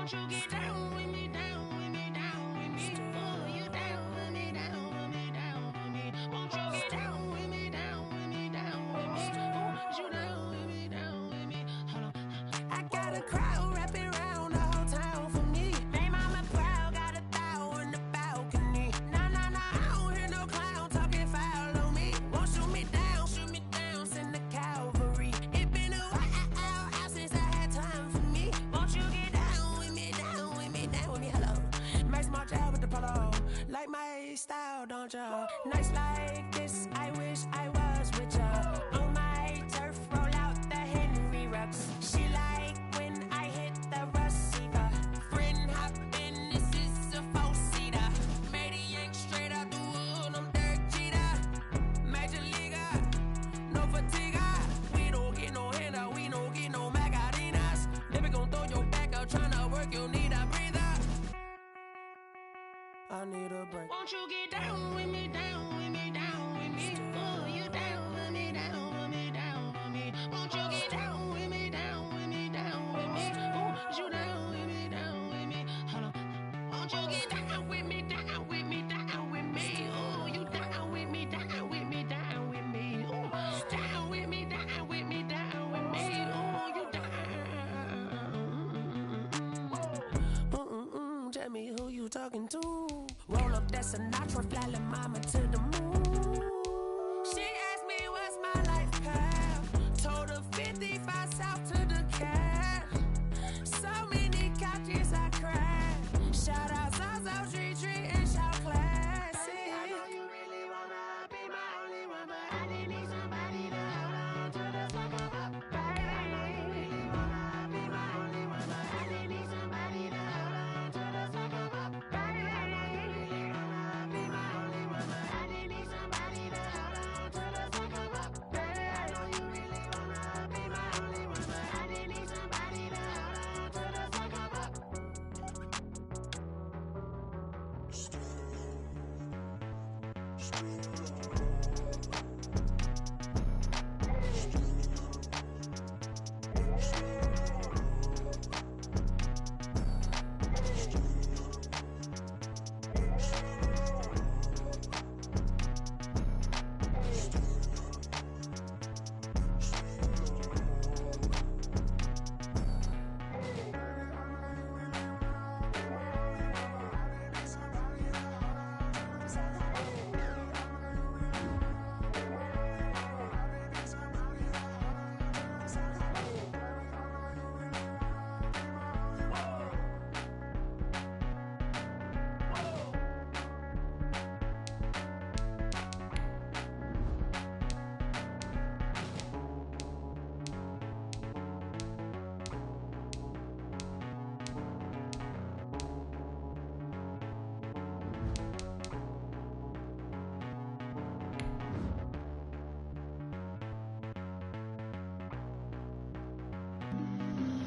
Won't you get down with me, down with me, down with me? Oh, you down with me, down with me, down with me. Won't you get down with me, down with me, down with me? Oh, you down with me, down with me? Hold on. I got a crowd wrapping around the whole town for me. They mama proud, got a thou in the balcony. Nah, nah, nah, I don't hear no clown talking foul on me. Won't shoot me down, send the cavalry. It been a while since I had time for me. Won't you get down with me, down with me, down with me? Hello, Max March out with the polo. Like my style, don't ya? Nights like this, I wish I was with ya. On my turf, roll out the Henry Rux. She like when I hit the receiver. Friend hop in, this is a four-seater. Made a yank straight out the wood, I'm Derek Jeter. Major leaguer, no fatigue. We don't get no handout, we don't get no Macarinas. Never gon' throw your back out, tryna work, you need a breather. I need a break. Won't you get down with me, down with me, down with me? Oh, you down with me, down with me, down with me? Won't you get down with me, down with me, down with me? Oh, you down with me, down with me? Hold on. Won't you get down with me, down with me, down with me? Oh, you down with me, down with me, down with me? Oh, down with me, down with me, down with me? Oh, you down. Tell me who you talking to. Roll up that Sinatra, fly la mama to the moon. She asked me what's my life path. Told her 55 south to the cat. So many couches I cried. Shout out Zazo, Tree, and shout classic. I know you really wanna be my only one, but I didn't need somebody to hold on to the sucker up, baby. I know you really wanna be my only one, but I didn't need somebody to hold on to the sucker up, baby. I know you really wanna be my only one, but I didn't need somebody to hold on to the sucker up, baby. I know you really wanna be my only one, but I didn't need somebody to hold on to the sucker up.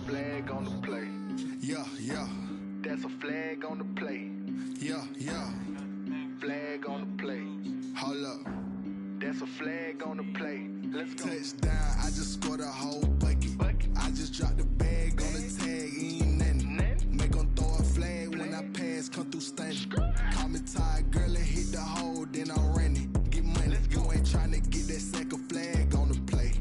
Flag on the play. Yeah, yeah, That's a flag on the play. yeah, yeah. Flag on the play. Hold up. That's a flag on the play. Let's go. Touchdown, I just scored a whole bucket. I just dropped the bag on the tag, ain't nothing. Make 'em throw a flag when I pass, come through stunning. Call me tired, girl, and hit the hole, then I'm running. Get money, you ain't tryna get that second flag on the play.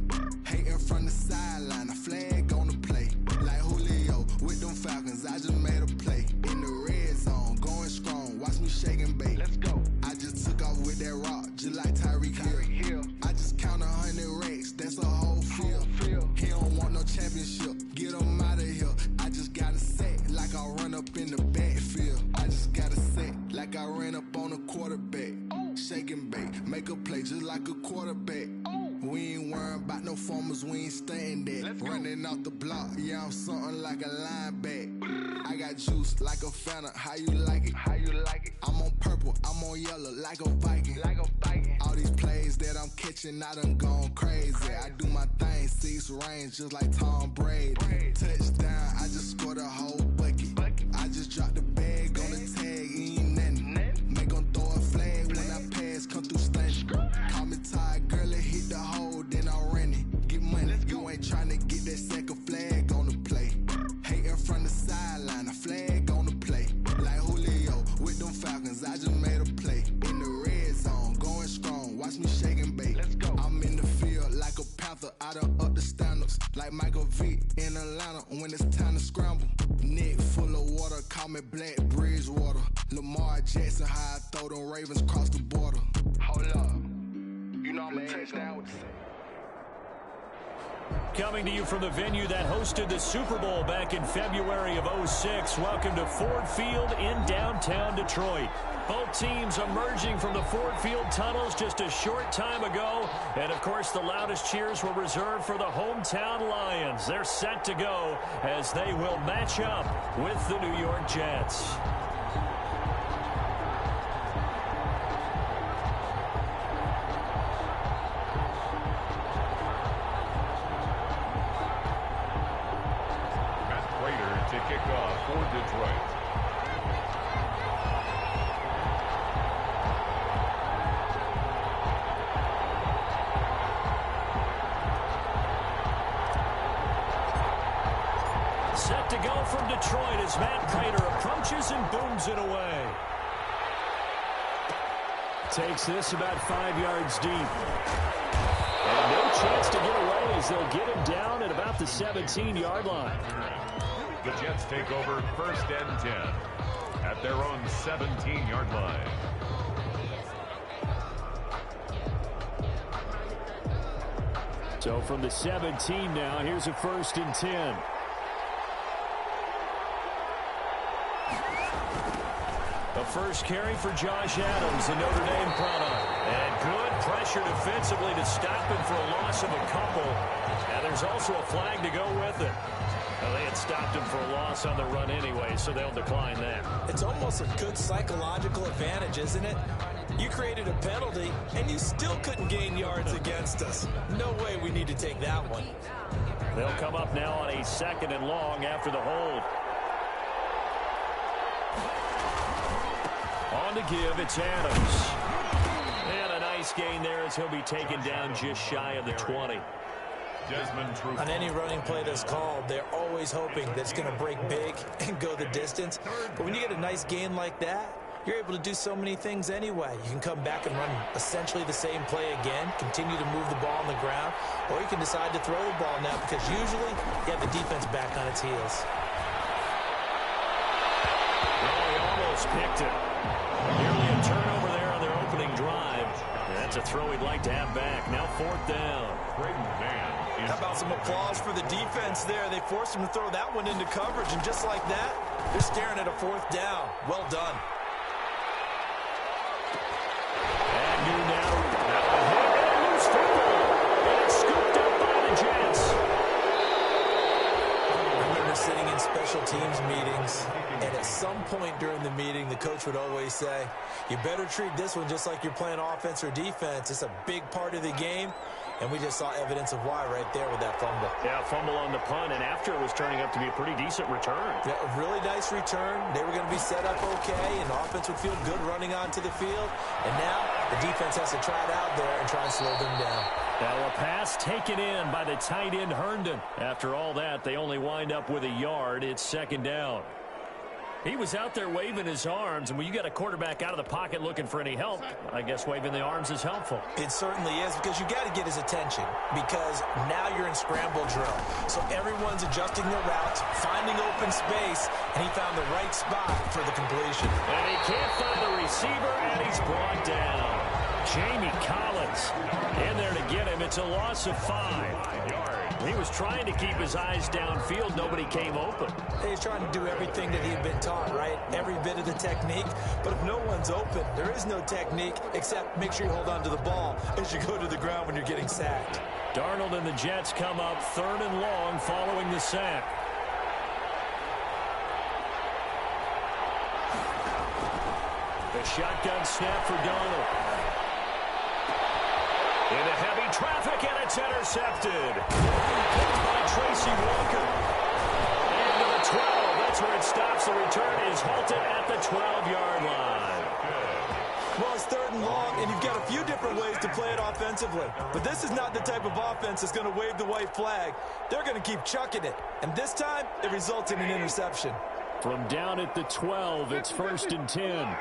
Hating from the sideline, a flag on the play. Like Julio with them Falcons, I just made a play. In the red zone, going strong, watch me shake and bake. Let's go. I just took off with that rock, just like Tyreek Hill. I just count 100 racks, that's a whole field. He don't want no championship, get him out of here. I just got a set, like I run up in the backfield. I just got a set, like I ran up on a quarterback. Shake and bake, make a play just like a quarterback. We ain't worrying about no formers, we ain't staying there. Running off the block, yeah, I'm something like a lineback. I got juice like a Fanta, how you like it? How you like it? I'm on purple, I'm on yellow, like a Viking. Like a Viking. All these plays that I'm catching, I done gone crazy. I do my thing, 6 range, just like Tom Brady. Touchdown, I just scored a whole bucket. I just dropped the bag on the tag, ain't nothing. Make 'em throw a flag when I pass, come through stunning. Call me tired, girl, and hit the hole, then I'm running. Get money, you ain't tryna get that second flag on the play. Hating from the sideline, a flag Michael Vick in Atlanta when it's time to scramble. Neck full of water, call me Black Bridgewater. Lamar Jackson, how I throw them Ravens across the border. Hold up. You know I'm a touchdown with the Coming to you from the venue that hosted the Super Bowl back in February of '06. Welcome to Ford Field in downtown Detroit. Both teams emerging from the Ford Field tunnels just a short time ago. And, of course, the loudest cheers were reserved for the hometown Lions. They're set to go as they will match up with the New York Jets. To kick off for Detroit. Set to go from Detroit as Matt Prater approaches and booms it away. Takes this about 5 yards deep. And no chance to get away as they'll get him down at about the 17-yard line. The Jets take over 1st and 10 at their own 17-yard line. So from the 17 now, here's a 1st and 10. The first carry for Josh Adams, the Notre Dame product. And good pressure defensively to stop him for a loss of a couple. And there's also a flag to go with it. Well, they had stopped him for a loss on the run anyway, so they'll decline that. It's almost a good psychological advantage, isn't it? You created a penalty, and you still couldn't gain yards against us. No way we need to take that one. They'll come up now on a 2nd and long after the hold. On to give, it's Adams. And a nice gain there as he'll be taken down just shy of the 20. On any running play that's called, they're always hoping that it's going to break big and go the distance. But when you get a nice gain like that, you're able to do so many things anyway. You can come back and run essentially the same play again, continue to move the ball on the ground, or you can decide to throw the ball now because usually you have the defense back on its heels. Well, he almost picked it. Nearly a turnover there on their opening drive. And that's a throw he'd like to have back. Now 4th down. How about some applause for the defense there? They forced him to throw that one into coverage, and just like that, they're staring at a 4th down. Well done. And new now. And loose football. And it's scooped up by the Jets. I remember sitting in special teams meetings, and at some point during the meeting, the coach would always say, you better treat this one just like you're playing offense or defense. It's a big part of the game. And we just saw evidence of why right there with that fumble. Yeah, fumble on the punt, and after it was turning up to be a pretty decent return. Yeah, a really nice return. They were going to be set up okay, and the offense would feel good running onto the field. And now the defense has to try it out there and try and slow them down. Now a pass taken in by the tight end Herndon. After all that, they only wind up with a yard. It's 2nd down. He was out there waving his arms, and when you get a quarterback out of the pocket looking for any help, I guess waving the arms is helpful. It certainly is, because you got to get his attention, because now you're in scramble drill. So everyone's adjusting their routes, finding open space, and he found the right spot for the completion. And he can't find the receiver, and he's brought down. Jamie Collins in there to get him. It's a loss of 5 yards. He was trying to keep his eyes downfield. Nobody came open. He's trying to do everything that he had been taught, right? Every bit of the technique. But if no one's open, there is no technique except make sure you hold on to the ball as you go to the ground when you're getting sacked. Darnold and the Jets come up 3rd and long following the sack. The shotgun snap for Darnold. Into heavy traffic, and it's intercepted. Picked by Tracy Walker. And to the 12. That's where it stops. The return is halted at the 12-yard line. Well, it's 3rd and long, and you've got a few different ways to play it offensively. But this is not the type of offense that's going to wave the white flag. They're going to keep chucking it. And this time, it results in an interception. From down at the 12, it's 1st and 10.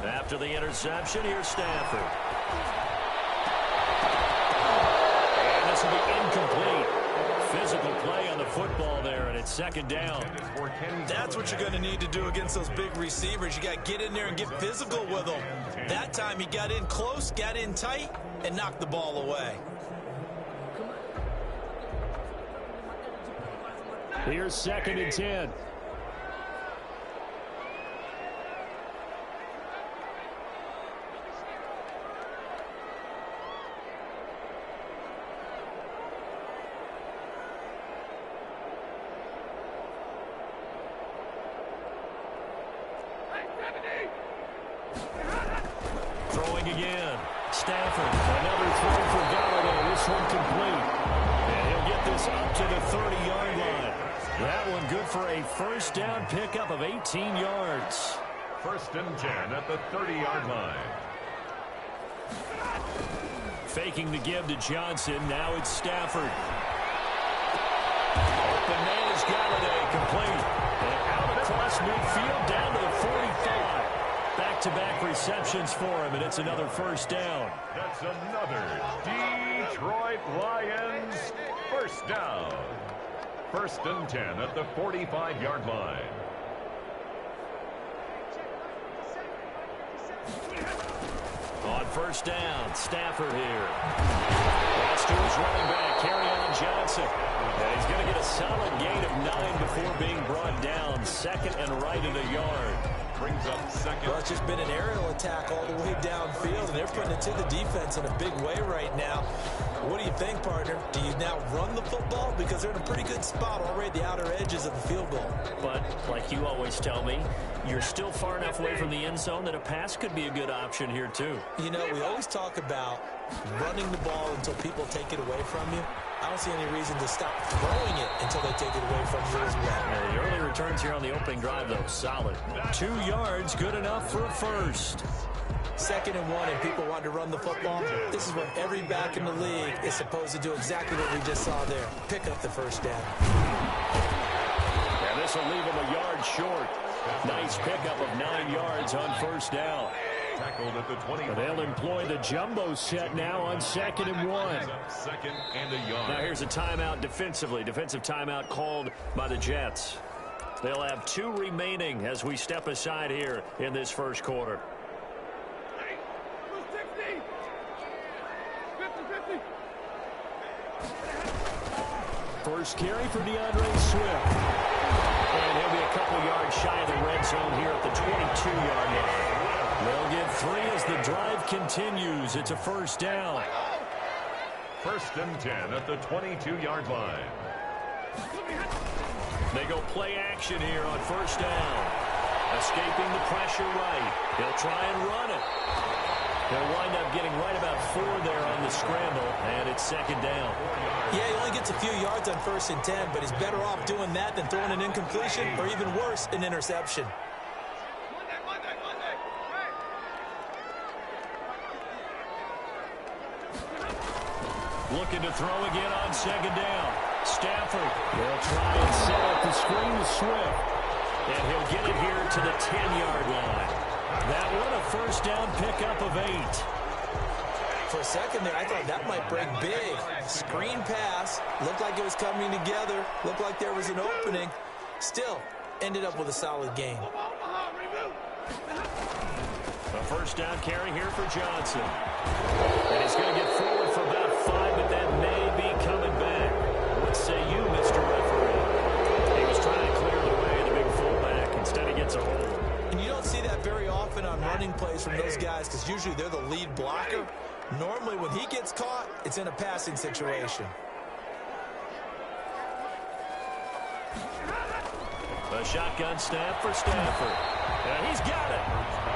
After the interception, here's Stafford. to be incomplete. Physical play on the football there, and it's second down. That's what you're going to need to do against those big receivers. You got to get in there and get physical with them. That time he got in close, got in tight, and knocked the ball away. Here's 2nd and 10. Throwing again. Stafford, another throw for Galladay. This one complete. And he'll get this up to the 30-yard line. That one good for a first down pickup of 18 yards. 1st and 10 at the 30-yard line. Faking the give to Johnson. Now it's Stafford. Open man is Galladay, complete. And out across midfield down to the 45. Back-to-back receptions for him, and it's another first down. That's another Detroit Lions first down. 1st and 10 at the 45-yard line. On first down, Stafford here. Pass to his running back, Kerryon Johnson. And he's going to get a solid gain of 9 before being brought down. 2nd and right at a yard. Brings up 2nd. Well, it's just been an aerial attack all the way downfield, and they're putting it to the defense in a big way right now. What do you think, partner? Do you now run the football? Because they're in a pretty good spot already at the outer edges of the field goal. But, like you always tell me, you're still far enough away from the end zone that a pass could be a good option here, too. You know, we always talk about running the ball until people take it away from you. I don't see any reason to stop throwing it until they take it away from you as well. The early returns here on the opening drive, though, solid. 2 yards, good enough for a first. 2nd and 1, and people want to run the football. This is where every back in the league is supposed to do exactly what we just saw there. Pick up the first down. And this will leave him a yard short. Nice pickup of 9 yards on first down. Tackled at the 20. They'll employ the jumbo set now on 2nd and 1. 2nd and a yard. Now here's a timeout defensively. Defensive timeout called by the Jets. They'll have 2 remaining as we step aside here in this first quarter. First carry for DeAndre Swift. And he'll be a couple yards shy of the red zone here at the 22-yard line. They'll get 3 as the drive continues. It's a first down. 1st and 10 at the 22-yard line. They go play action here on first down. Escaping the pressure right. He'll try and run it. He'll wind up getting right about 4 there on the scramble, and it's 2nd down. Yeah, he only gets a few yards on 1st and 10, but he's better off doing that than throwing an incompletion or even worse, an interception. Looking to throw again on 2nd down. Stafford will try and set up the screen to Swift. And he'll get it here to the 10-yard line. That one a first down pickup of 8. For a second there, I thought that might break big. Screen pass. Looked like it was coming together. Looked like there was an opening. Still, ended up with a solid gain. A first down carry here for Johnson. And he's going to get forward for about 5, but that may be coming back. What say you, Mr. Referee? He was trying to clear the way, the big fullback. Instead, he gets a hold. And you don't see that very often on running plays from those guys because usually they're the lead blocker. Normally, when he gets caught, it's in a passing situation. A shotgun snap for Stafford. And he's got it.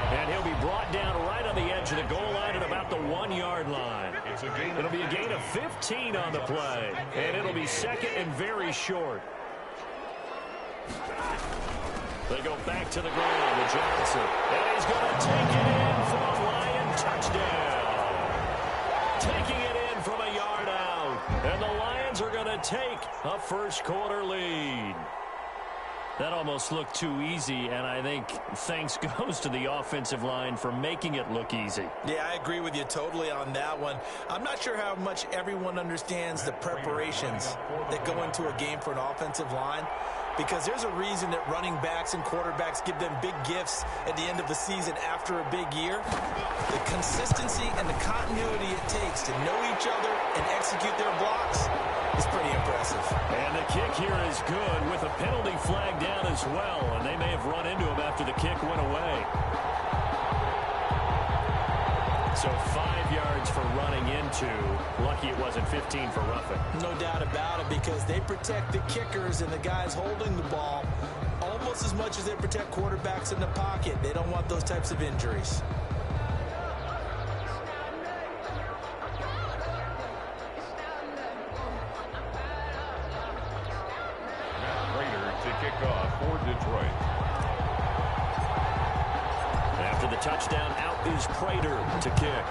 And he'll be brought down right on the edge of the goal line at about the 1-yard line. It'll be a gain of 15 on the play. And it'll be 2nd and very short. They go back to the ground with Johnson. And he's going to take it in for a Lion touchdown. Taking it in from a yard out. And the Lions are going to take a first quarter lead. That almost looked too easy, and I think thanks goes to the offensive line for making it look easy. Yeah, I agree with you totally on that one. I'm not sure how much everyone understands the preparations that go into a game for an offensive line, because there's a reason that running backs and quarterbacks give them big gifts at the end of the season after a big year. The consistency and the continuity it takes to know each other and execute their blocks is pretty impressive. And the kick here is good with a penalty flag down as well, and they may have run into him after the kick went away. So 5 yards for running into. Lucky it wasn't 15 for roughing. No doubt about it, because they protect the kickers and the guys holding the ball almost as much as they protect quarterbacks in the pocket. They don't want those types of injuries. To kick off for Detroit. After the touchdown, out is Prater to kick.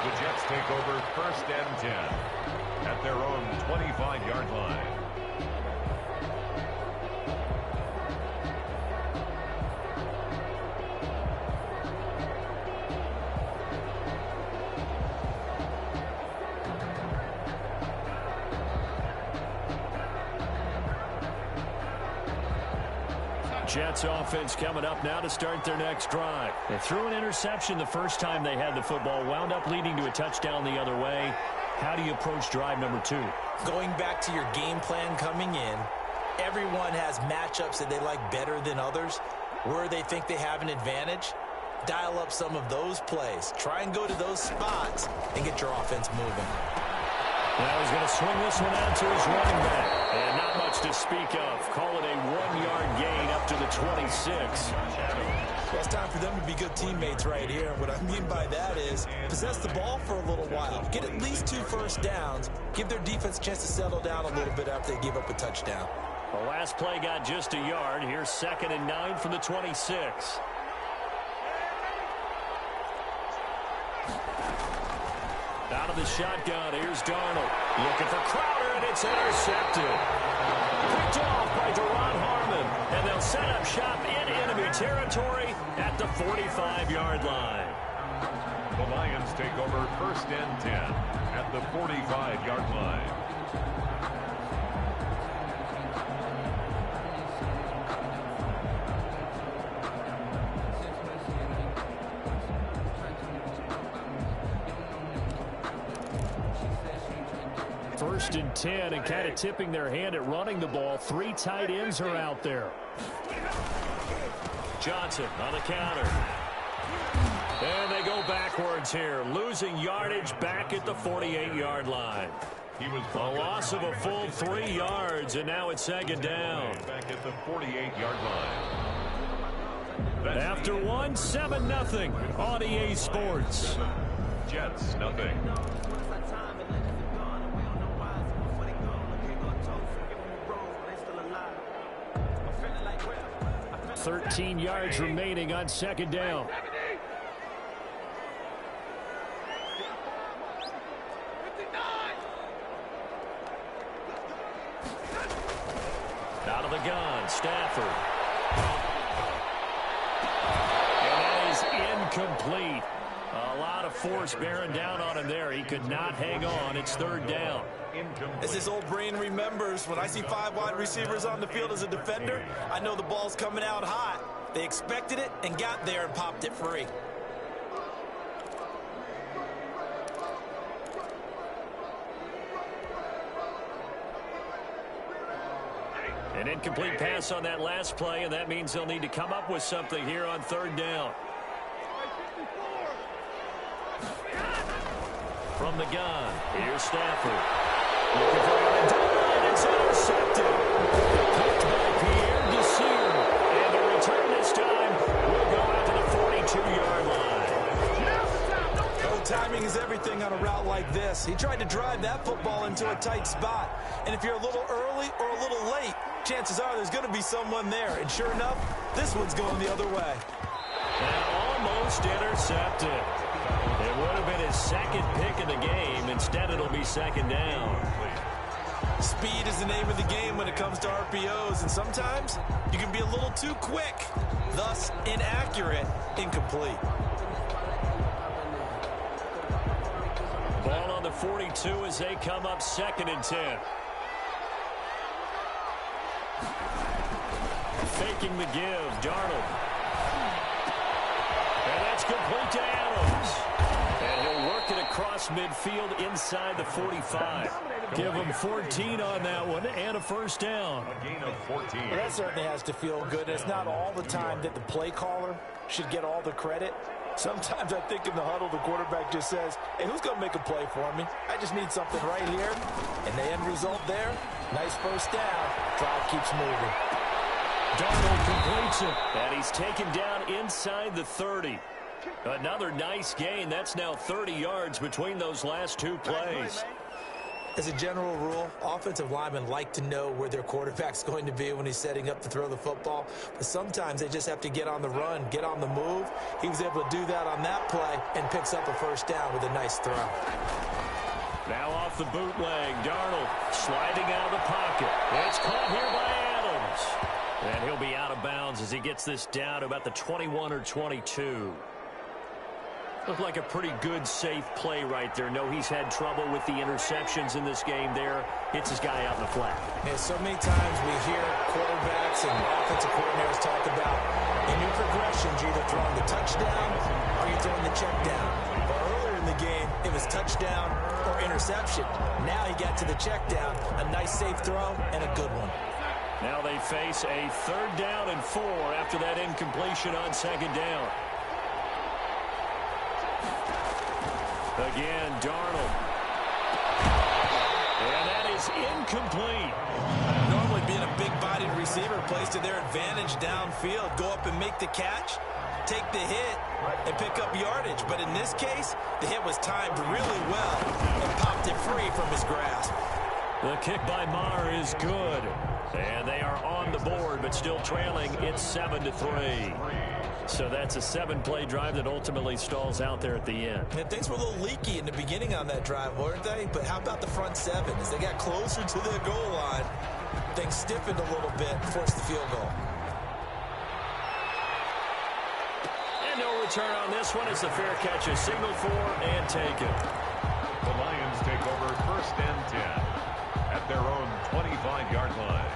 The Jets take over 1st and 10 at their own 25-yard line. Jets offense coming up now to start their next drive. They threw an interception the first time they had the football, wound up leading to a touchdown the other way. How do you approach drive number 2? Going back to your game plan coming in, everyone has matchups that they like better than others, where they think they have an advantage. Dial up some of those plays. Try and go to those spots and get your offense moving. Now he's going to swing this one out to his running back. And not much to speak of. Call it a 1-yard gain up to the 26. Well, it's time for them to be good teammates right here. What I mean by that is possess the ball for a little while. Get at least 2 first downs. Give their defense a chance to settle down a little bit after they give up a touchdown. The last play got just a yard. Here's 2nd and 9 from the 26. Out of the shotgun, here's Darnold. Looking for Crowder, and it's intercepted. Picked off by Deron Harmon, and they'll set up shop in enemy territory at the 45-yard line. The Lions take over 1st and 10 at the 45-yard line. First and 10, and kind of tipping their hand at running the ball. 3 tight ends are out there. Johnson on the counter. And they go backwards here, losing yardage back at the 48-yard line. A loss of a full 3 yards, and now it's 2nd down. Back at the 48-yard line. After 1, 7-0 on EA Sports. Jets, nothing. 13 yards remaining on 2nd down. Out of the gun, Stafford. And that is incomplete. A lot of force bearing down on him there. He could not hang on. It's 3rd down. As his old brain remembers, when I see 5 wide receivers on the field as a defender, I know the ball's coming out hot. They expected it and got there and popped it free. An incomplete pass on that last play, and that means they'll need to come up with something here on 3rd down. From the gun, here's Stafford. Looking for Amendola, and it's intercepted. Picked by Pierre Desir. And the return this time will go out to the 42-yard line. Oh, timing is everything on a route like this. He tried to drive that football into a tight spot. And if you're a little early or a little late, chances are there's going to be someone there. And sure enough, this one's going the other way. And almost Almost intercepted. It would have been his second pick of the game. Instead, it'll be second down. Speed is the name of the game when it comes to RPOs, and sometimes you can be a little too quick, thus inaccurate, incomplete. Ball on the 42 as they come up 2nd and 10. Faking the give, Darnold. And that's complete to Adams. And he'll work it across midfield inside the 45. Give him 14 on that one and a first down. A gain of 14. Well, that certainly has to feel good. It's not all the time that the play caller should get all the credit. Sometimes I think in the huddle, the quarterback just says, hey, who's going to make a play for me? I just need something right here. And the end result there, nice first down. Drive keeps moving. Darnold completes it. And he's taken down inside the 30. Another nice gain. That's now 30 yards between those last two plays. As a general rule, offensive linemen like to know where their quarterback's going to be when he's setting up to throw the football. But sometimes they just have to get on the run, get on the move. He was able to do that on that play and picks up a first down with a nice throw. Now off the bootleg, Darnold sliding out of the pocket. It's caught here by Adams. And he'll be out of bounds as he gets this down to about the 21 or 22. Looked like a pretty good, safe play right there. No, he's had trouble with the interceptions in this game there. Hits his guy out in the flat. Yeah, so many times we hear quarterbacks and offensive coordinators talk about in your progressions, you're either throwing the touchdown or you're throwing the check down. But earlier in the game, it was touchdown or interception. Now he got to the check down. A nice, safe throw and a good one. Now they face a 3rd down and 4 after that incompletion on 2nd down. Again, Darnold. And that is incomplete. Normally being a big-bodied receiver plays to their advantage downfield. Go up and make the catch, take the hit, and pick up yardage. But in this case, the hit was timed really well and popped it free from his grasp. The kick by Maher is good. And they are on the board, but still trailing. It's 7-3. So that's a 7-play drive that ultimately stalls out there at the end. And things were a little leaky in the beginning on that drive, weren't they? But how about the front 7? As they got closer to the goal line, things stiffened a little bit and forced the field goal. And no return on this one as the fair catch is signaled for and taken. The Lions take over 1st and 10 at their own 25-yard line.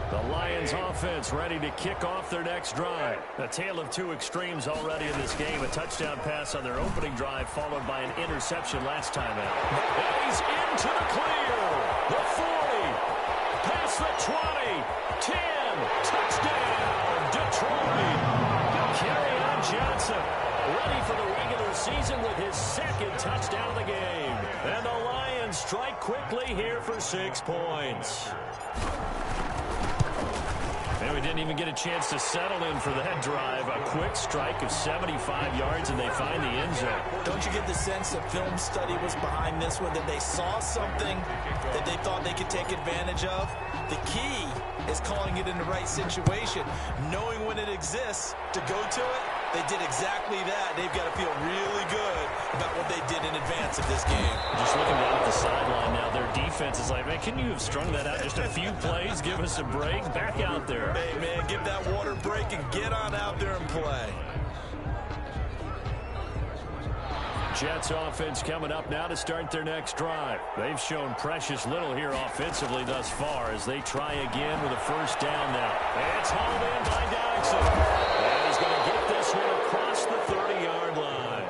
The Lions offense ready to kick off their next drive. A tale of two extremes already in this game. A touchdown pass on their opening drive followed by an interception last time out. And he's into the clear. The 40. Past the 20. 10. Touchdown. Detroit. Kerryon Johnson ready for the regular season with his 2nd touchdown of the game. And the Lions strike quickly here for 6 points. And we didn't even get a chance to settle in for that drive. A quick strike of 75 yards, and they find the end zone. Don't you get the sense that film study was behind this one, that they saw something that they thought they could take advantage of? The key is calling it in the right situation, knowing when it exists to go to it. They did exactly that. They've got to feel really good about what they did in advance of this game. Just looking down at the sideline now, their defense is like, man, can you have strung that out just a few plays? Give us a break. Back out there. Hey, man, give that water break and get on out there and play. Jets offense coming up now to start their next drive. They've shown precious little here offensively thus far as they try again with a first down now. It's hauled in by Dodson. And he's going to get this one across the 30-yard line.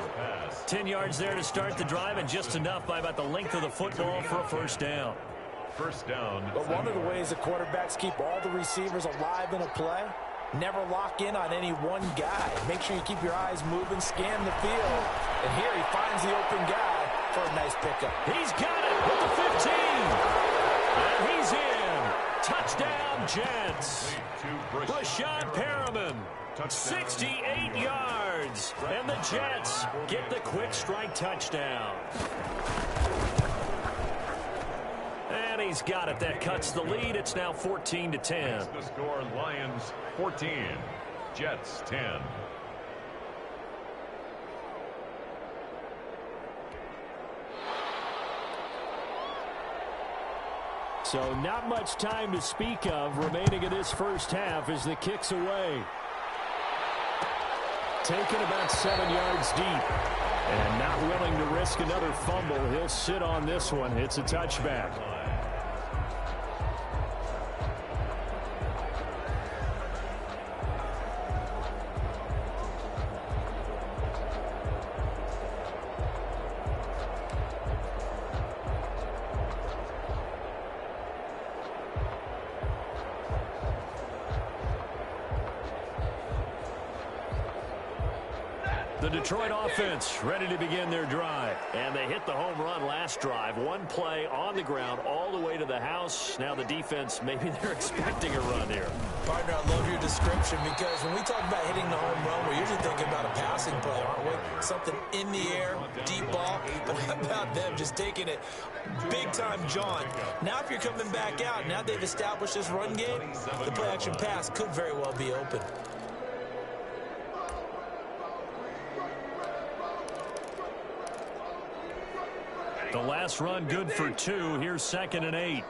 10 yards there to start the drive and just enough by about the length of the football for a first down. First down. But one of the ways the quarterbacks keep all the receivers alive in a play, never lock in on any one guy. Make sure you keep your eyes moving, scan the field. And here he finds the open guy for a nice pickup. He's got it with the 15. And he's in. Touchdown, Jets. Rashad Perriman, 68 yards. And the Jets get the quick strike touchdown. And he's got it. That cuts the lead. It's now 14-10. The score, Lions 14. Jets 10. So not much time to speak of remaining in this first half as the kick's away. Taken about 7 yards deep. And not willing to risk another fumble. He'll sit on this one. It's a touchback. The Detroit offense ready to begin their drive. And they hit the home run last drive. One play on the ground all the way to the house. Now the defense, maybe they're expecting a run here. Partner, I love your description because when we talk about hitting the home run, we're usually thinking about a passing play, aren't we? Something in the air, deep ball. But how about them just taking it big-time jaunt? Now if you're coming back out, now they've established this run game, the play-action pass could very well be open. The last run good for 2. Here's 2nd and 8.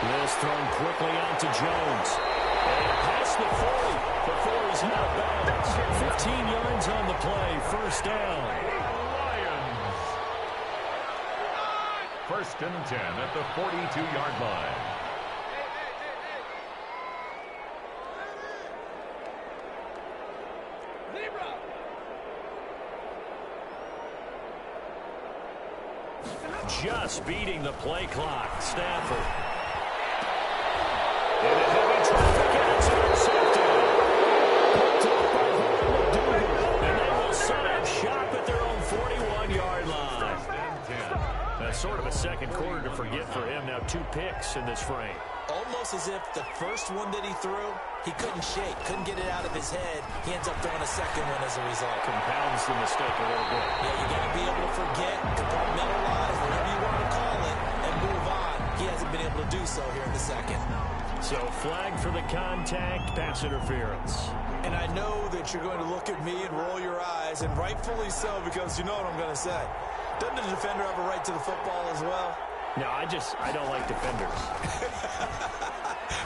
This thrown quickly out to Jones. And past the 40 before he's out of bounds. 15 yards on the play. First down. Lions. 1st and 10 at the 42-yard line. Just beating the play clock. Stafford. In a heavy traffic, and it's intercepted. Picked up by McDougal. And they will set up shop at their own 41-yard line. That's sort of a second quarter to forget for him. Now 2 picks in this frame. Almost as if the first one that he threw, he couldn't shake, couldn't get it out of his head. He ends up throwing a second one as a result. Compounds the mistake a little bit. Yeah, you got to be able to forget, compartmentalize, whatever you want to call it, and move on. He hasn't been able to do so here in the second. So flag for the contact, pass interference. And I know that you're going to look at me and roll your eyes, and rightfully so, because you know what I'm going to say. Doesn't the defender have a right to the football as well? No, I don't like defenders.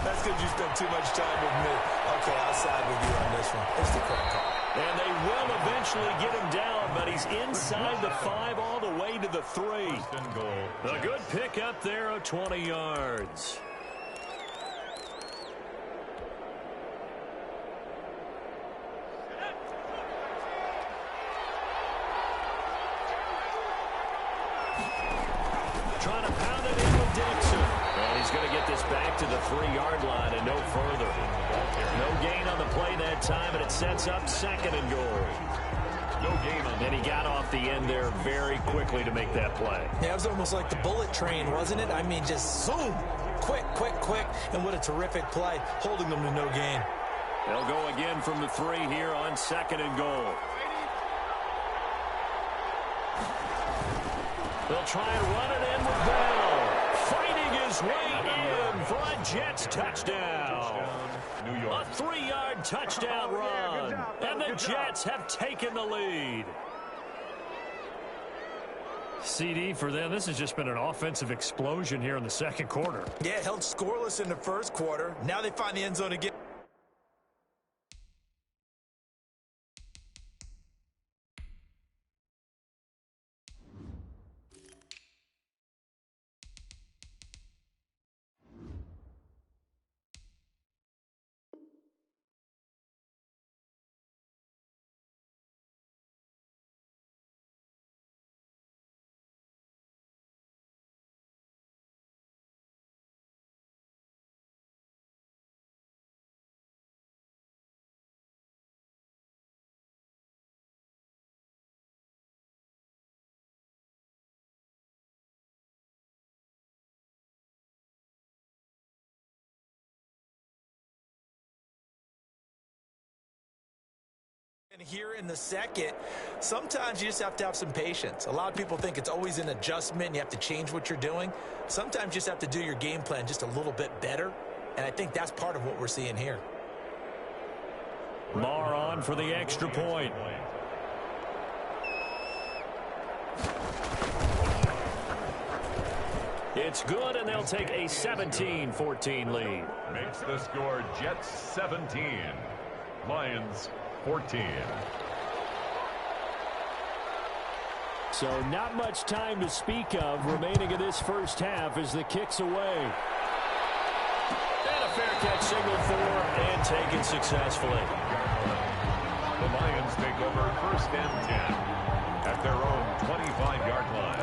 That's because you spent too much time with me. Okay, I'll side with you on this one. It's the correct call. And they will eventually get him down, but he's inside the 5 all the way to the 3. A good pick up there of 20 yards. Trying to pound it in with Dixon. And he's going to get this back to the 3-yard line and no further. No gain on the play that time, and it sets up 2nd and goal. No gain on. And he got off the end there very quickly to make that play. Yeah, it was almost like the bullet train, wasn't it? I mean, just zoom. Quick, quick, quick. And what a terrific play, holding them to no gain. They'll go again from the 3 here on 2nd and goal. They'll try and run it in with Bell. Fighting his way in for a Jets touchdown. A 3-yard touchdown run. And the Jets have taken the lead. CD for them. This has just been an offensive explosion here in the second quarter. Yeah, held scoreless in the first quarter. Now they find the end zone again. Here in the second, sometimes you just have to have some patience. A lot of people think it's always an adjustment. You have to change what you're doing. Sometimes you just have to do your game plan just a little bit better, and I think that's part of what we're seeing here. Marr on for the extra point. It's good, and they'll take a 17-14 lead. Makes the score Jets 17, Lions 14. So not much time to speak of remaining in this first half as the kick's away. And a fair catch signaled for and taken successfully. The Lions take over 1st and 10 at their own 25-yard line.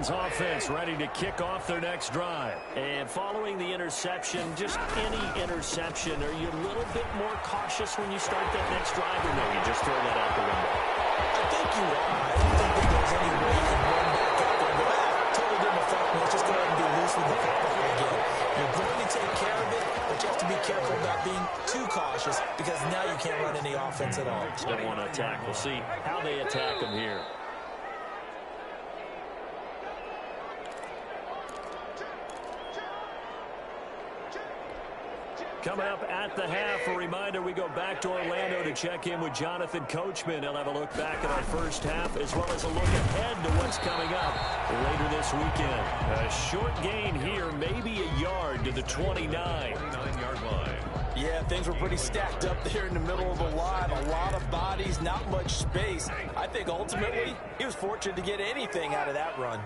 Offense ready to kick off their next drive. And following the interception, just any interception, are you a little bit more cautious when you start that next drive, or no, you just throw that out the window? I think you are. I don't think that there's any way you can run back out there and go, totally didn't affect me. Let's just go ahead and be loose with the football again. You're going to take care of it, but you have to be careful about being too cautious because now you can't run any offense at all. Still want to attack. We'll see how they attack them here. Coming up at the half, a reminder, we go back to Orlando to check in with Jonathan Coachman. He'll have a look back at our first half as well as a look ahead to what's coming up later this weekend. A short gain here, maybe a yard to the 29-yard line. Yeah, things were pretty stacked up there in the middle of the line. A lot of bodies, not much space. I think ultimately he was fortunate to get anything out of that run.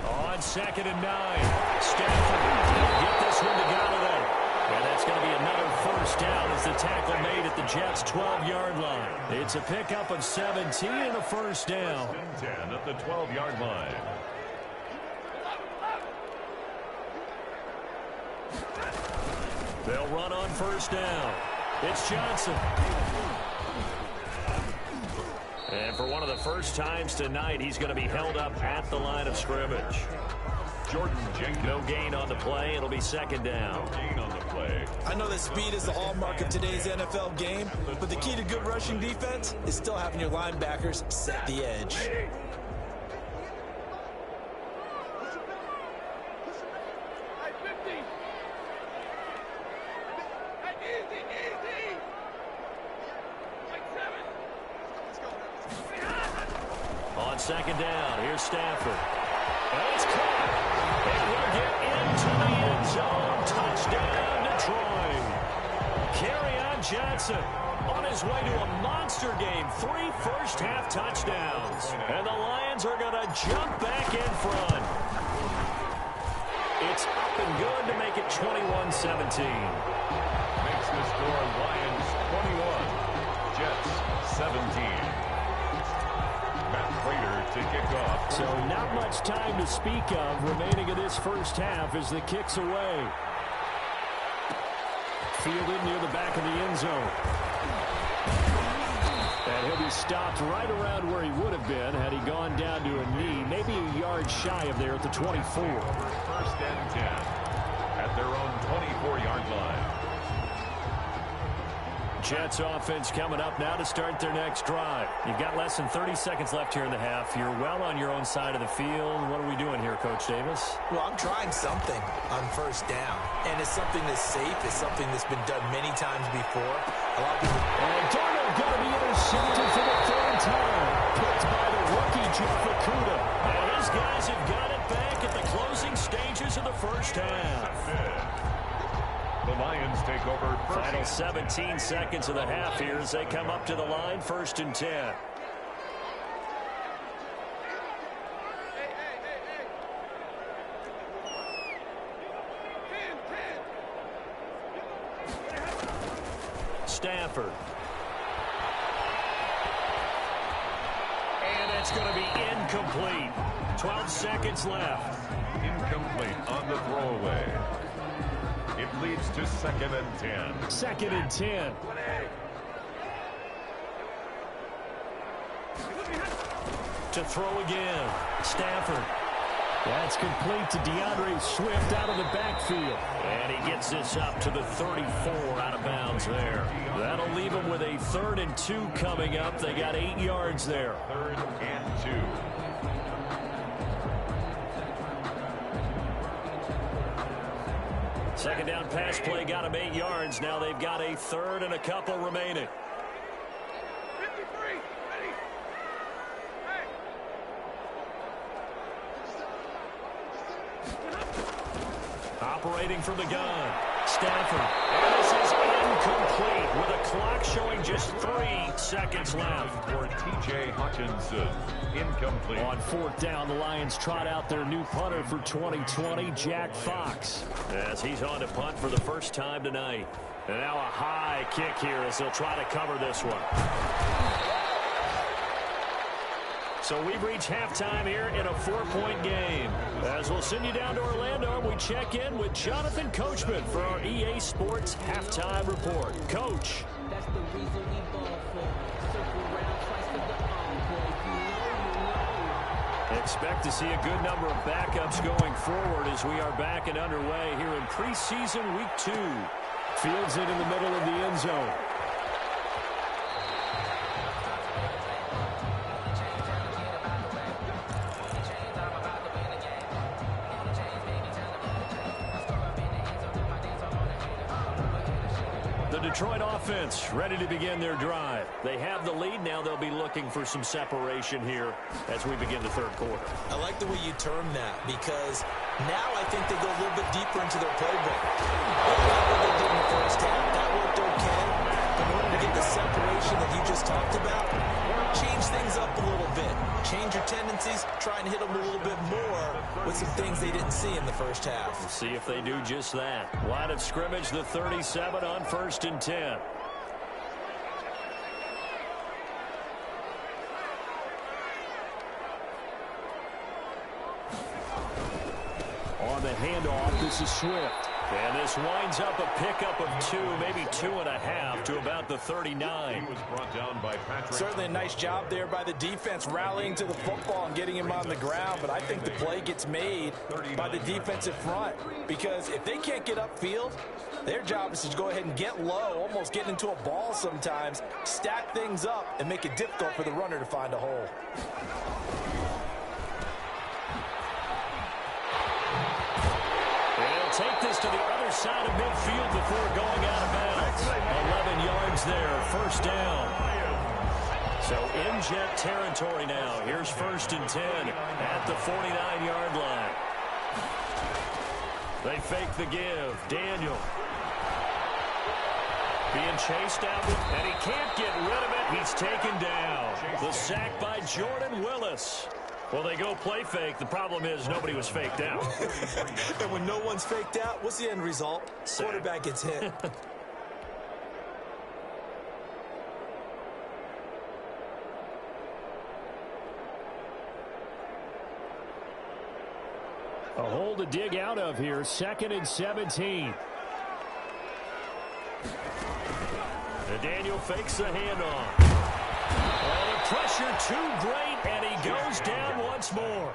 On 2nd and 9, Stafford will get this one to Galladay. And that's going to be another first down as the tackle made at the Jets' 12-yard line. It's a pickup of 17 and a first down. 10 at the 12-yard line. They'll run on first down. It's Johnson. And for one of the first times tonight, he's going to be held up at the line of scrimmage. Jordan Jenkins. No gain on the play. It'll be 2nd down. No gain on the play. I know that speed is the hallmark of today's NFL game, but the key to good rushing defense is still having your linebackers set the edge. On 2nd down, here's Stafford. And it's caught. And we'll get into the end zone. Touchdown, Detroit. Kerryon Johnson on his way to a monster game. 3 first-half touchdowns. And the Lions are going to jump back in front. It's up and good to make it 21-17. Makes the score Lions 21, Jets 17. To kick off. So not much time to speak of remaining in this first half as the kick's away. Fielded near the back of the end zone. And he'll be stopped right around where he would have been had he gone down to a knee, maybe a yard shy of there at the 24. 1st and 10 at their own 24-yard line. Jets offense coming up now to start their next drive. You've got less than 30 seconds left here in the half. You're well on your own side of the field. What are we doing here, Coach Davis? Well, I'm trying something on first down, and it's something that's safe. It's something that's been done many times before. A lot of people... And Darnold going to be intercepted for the 3rd time. Picked by the rookie, Jeff Okudah. And his guys have got it back at the closing stages of the first half. The Lions take over first. Final 17 seconds of the half here as they come up to the line, 1st and 10. Stafford. And it's going to be incomplete. 12 seconds left. Incomplete on the throwaway. It leads to 2nd and 10. 2nd and 10. to throw again. Stafford. That's complete to DeAndre Swift out of the backfield. And he gets this up to the 34 out of bounds there. That'll leave him with a 3rd and 2 coming up. They got 8 yards there. 3rd and 2. Second down pass play got him 8 yards. Now they've got a 3rd and a couple remaining. Operating from the gun, Stafford. And this is incomplete with a clock showing just 3 seconds left. For T.J. Hutchinson, incomplete. On 4th down, the Lions trot out their new punter for 2020, Jack Fox, as he's on to punt for the first time tonight. And now a high kick here as they'll try to cover this one. So we've reached halftime here in a 4-point game. As we'll send you down to Orlando, we check in with Jonathan Coachman for our EA Sports Halftime Report. Coach. That's the reason we ball for. Circle around twice for the encore. You know. Expect to see a good number of backups going forward as we are back and underway here in preseason week 2. Fields it in the middle of the end zone. Detroit offense ready to begin their drive. They have the lead. Now they'll be looking for some separation here as we begin the 3rd quarter. I like the way you term that because now I think they go a little bit deeper into their playbook. They like what they did in the first half. That worked okay. But in order to get the separation that you just talked about, change things up a little bit. Change your tendencies. Try and hit them a little bit more with some things they didn't see in the first half. We'll see if they do just that. Line of scrimmage, the 37 on 1st and 10. On the handoff, this is Swift. And this winds up a pickup of 2, maybe 2.5 to about the 39. He was brought down by Patrick. Certainly a nice job there by the defense rallying to the football and getting him on the ground. But I think the play gets made by the defensive front because if they can't get upfield, their job is to go ahead and get low, almost get into a ball sometimes, stack things up, and make it difficult for the runner to find a hole. Take this to the other side of midfield before going out of bounds. 11 yards there, 1st down. So in jet territory now. Here's 1st and 10 at the 49-yard line. They fake the give. Daniel being chased out, and he can't get rid of it. He's taken down. The sack by Jordan Willis. Well, they go play fake. The problem is nobody was faked out. And when no one's faked out, what's the end result? Quarterback gets hit. A hole to dig out of here. 2nd and 17. And Daniel fakes the handoff. Oh, the pressure too great, and he goes down once more.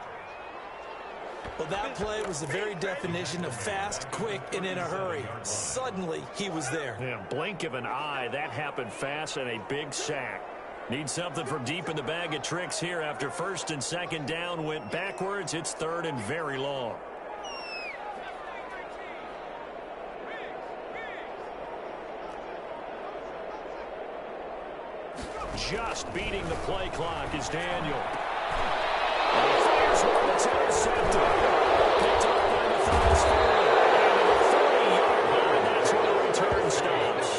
Well, that play was the very definition of fast, quick, and in a hurry. Suddenly, he was there. Yeah, blink of an eye. That happened fast and a big sack. Need something from deep in the bag of tricks here after 1st and 2nd down went backwards. It's 3rd and very long. Just beating the play clock is Daniel. He fires one that's intercepted. Picked up by Matthias Fairley. And the 30-yard line, that's where the return stops.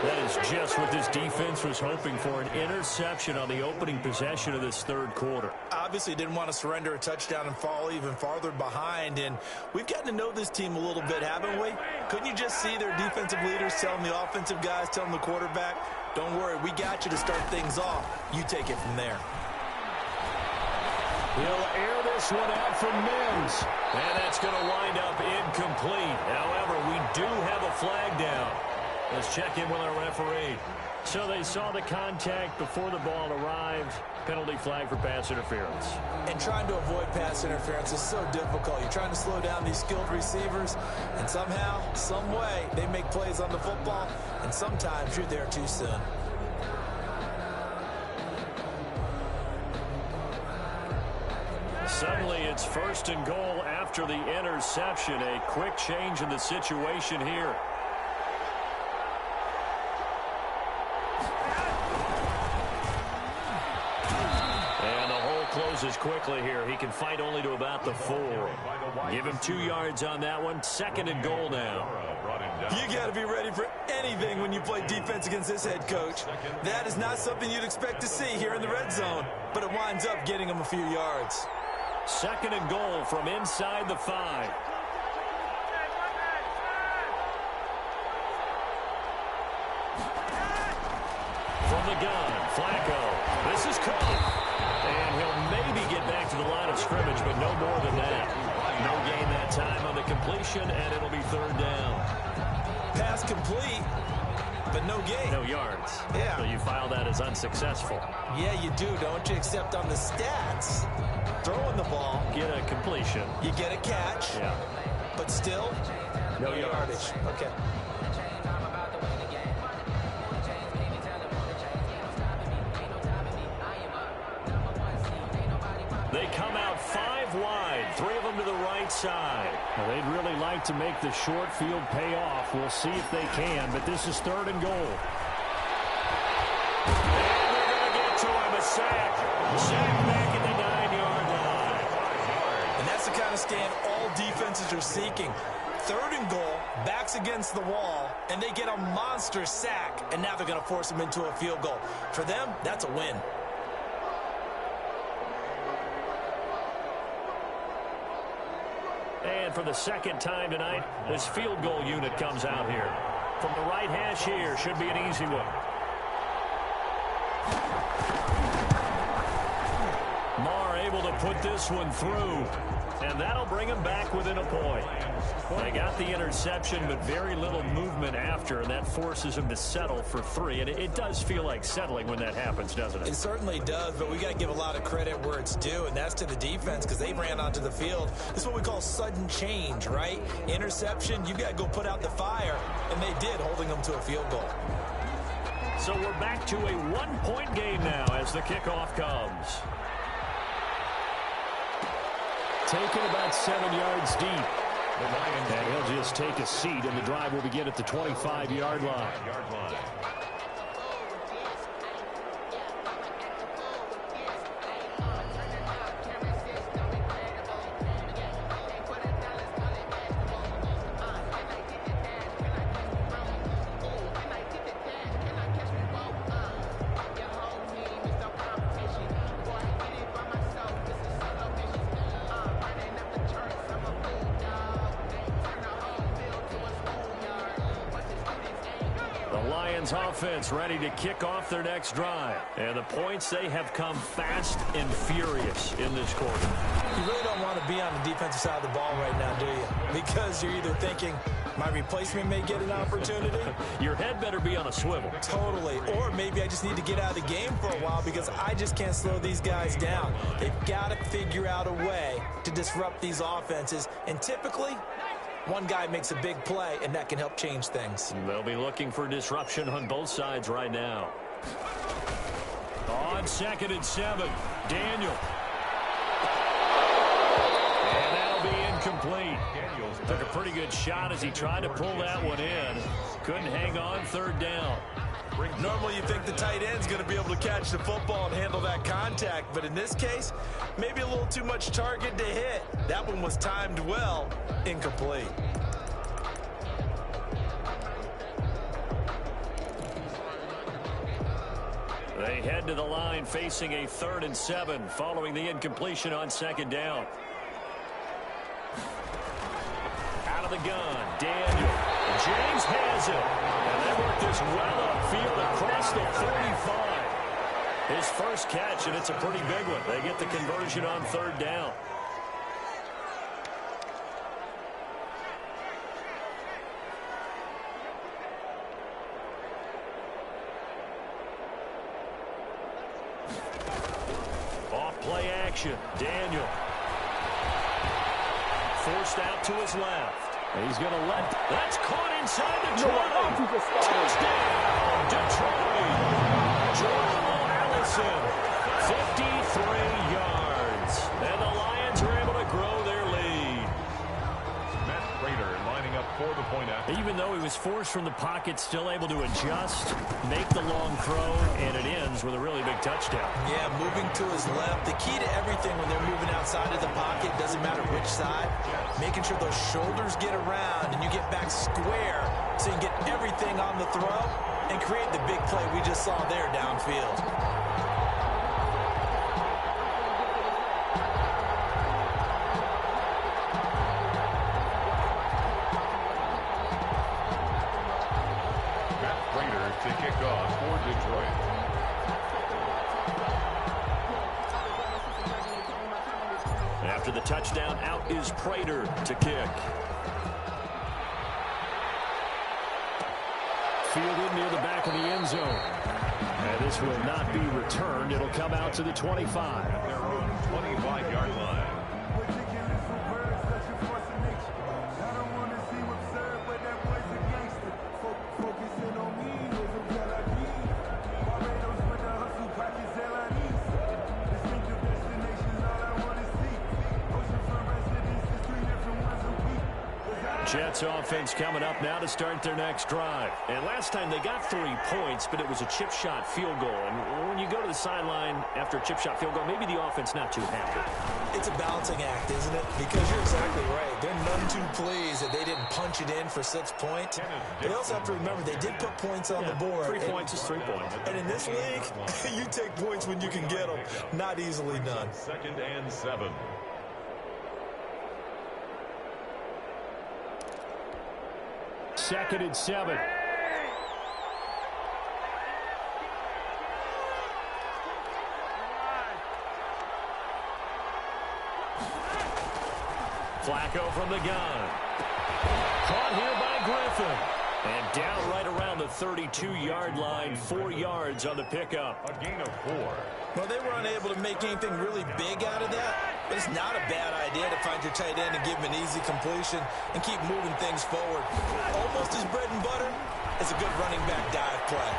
That is just what this defense was hoping for, an interception on the opening possession of this 3rd quarter. Obviously didn't want to surrender a touchdown and fall even farther behind, and we've gotten to know this team a little bit, haven't we? Couldn't you just see their defensive leaders telling the offensive guys, telling the quarterback, don't worry, we got you to start things off. You take it from there. He'll air this one out from Mims. And that's going to wind up incomplete. However, we do have a flag down. Let's check in with our referee. So they saw the contact before the ball arrived. Penalty flag for pass interference. And trying to avoid pass interference is so difficult. You're trying to slow down these skilled receivers, and somehow, some way, they make plays on the football, and sometimes you're there too soon. Suddenly, it's 1st and goal after the interception. A quick change in the situation here. Closes quickly here. He can fight only to about the 4. Give him 2 yards on that one. 2nd and goal now. You got to be ready for anything when you play defense against this head coach. That is not something you'd expect to see here in the red zone, but it winds up getting him a few yards. 2nd and goal from inside the 5. From the gun, Flacco. This is caught. And he'll maybe get back to the line of scrimmage, but no more than that. No gain that time on the completion, and it'll be 3rd down. Pass complete, but no gain. No yards. Yeah. So you file that as unsuccessful. Yeah, you do, don't you? Except on the stats, throwing the ball. Get a completion. You get a catch. Yeah. But still, no yardage. Okay. They come out 5 wide, 3 of them to the right side. Well, they'd really like to make the short field pay off. We'll see if they can, but this is 3rd and goal. And they're going to get to him, a sack. Sack back at the 9-yard line. And that's the kind of stand all defenses are seeking. 3rd and goal, backs against the wall, and they get a monster sack, and now they're going to force them into a field goal. For them, that's a win. And for the 2nd time tonight, this field goal unit comes out here. From the right hash here, should be an easy one. Marr able to put this one through. And that'll bring him back within a point. They got the interception, but very little movement after, and that forces him to settle for 3. And it does feel like settling when that happens, doesn't it? It certainly does, but we got to give a lot of credit where it's due, and that's to the defense because they ran onto the field. This is what we call sudden change, right? Interception, you got to go put out the fire, and they did, holding them to a field goal. So we're back to a 1-point game now as the kickoff comes. Taken about 7 yards deep. And he'll just take a seat, and the drive will begin at the 25-yard line. Offense ready to kick off their next drive. And the points, they have come fast and furious in this quarter. You really don't want to be on the defensive side of the ball right now, do you? Because you're either thinking, my replacement may get an opportunity. Your head better be on a swivel. Totally. Or maybe I just need to get out of the game for a while because I just can't slow these guys down. They've got to figure out a way to disrupt these offenses. And typically, one guy makes a big play, and that can help change things. They'll be looking for disruption on both sides right now. On 2nd and 7, Daniel. And that'll be incomplete. Took a pretty good shot as he tried to pull that one in. Couldn't hang on, 3rd down. Normally you think the tight end's going to be able to catch the football and handle that contact, but in this case, maybe a little too much target to hit. That one was timed well, incomplete. They head to the line facing a 3rd and 7 following the incompletion on 2nd down. Out of the gun, Daniel. James has it. And they work this well upfield across the 45. His first catch, and it's a pretty big one. They get the conversion on 3rd down. action. Daniel. Forced out to his left. He's going to let... That's caught inside the 20. Touchdown, Detroit. Joel Allison, 53 yards. And the Lions are able to grow their lead. Matt Prater lining up for the point after. Even though he was forced from the pocket, still able to adjust, make the long throw, and it ends with a really big touchdown. Yeah, moving to his left. The key to everything when they're moving outside of the pocket, doesn't matter which side, making sure those shoulders get around and you get back square so you can get everything on the throw and create the big play we just saw there downfield. To kick off for Detroit. After the touchdown, out is Prater to kick. Fielded near the back of the end zone. And this will not be returned. It'll come out to the 25. At their own 25-yard line. Jets offense coming up now to start their next drive. And last time they got 3 points, but it was a chip shot field goal. And when you go to the sideline after a chip shot field goal, maybe the offense not too happy. It's a balancing act, isn't it? Because you're exactly right. They're none too pleased that they didn't punch it in for 6 points. They also have to remember they did put points on the board. 3 points is 3 points. And in this league, you take points when you can get them. Not easily done. 2nd and 7. Second and 7. Flacco from the gun. Caught here by Griffin. And down right around the 32-yard line. 4 yards on the pickup. A gain of 4. Well, they were unable to make anything really big out of that, but it's not a bad idea to find your tight end and give him an easy completion and keep moving things forward. Almost his bread and butter is a good running back dive play.